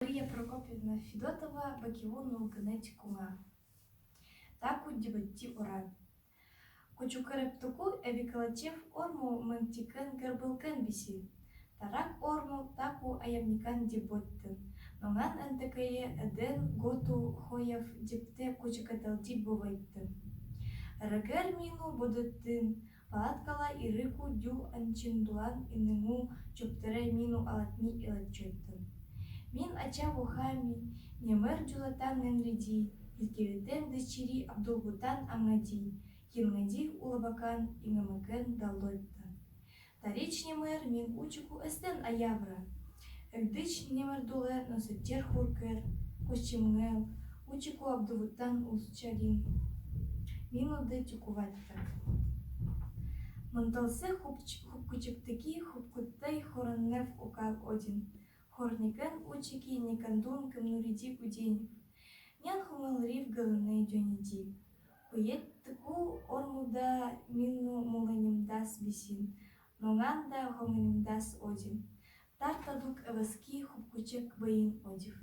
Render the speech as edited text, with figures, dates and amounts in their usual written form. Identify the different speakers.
Speaker 1: Марія Прокопівна Фідотова Баківону Генець Кума. Таку дібетті оран. Кочу керептоку евікалачев орму ментікен гербелкен бісі. Тарак орму таку аявнікан діботтен. Номен ентекеє еден готу хояв діпте кочекаталді бовайттен. Рекер міну бодеттин. Палаткала і рику дю анчиндуан іннему чоптере міну алатні ілачоттен. Мин ача вухами, не мерджулатан ненриди, илкевитен дочери Абдулбутан Амади, Хирмади улабакан и мамакен далоттан. Тарич немер мин учику эстен аявра, эгдыч немердуле носеттер хуркер, кощемгел, учику Абдулбутан усчарин. Мину де тюкуваттан. Манталсе хупкучектеки хупкуттей хораннев укал один. Хорникен учики никандун кемнуриди куденев. Нян хумалрив галаней дёниди. Ует таку ормуда мину муланимдас бисин. Нонганда хоманимдас один. Тартадук эваски хупкучек баин одив.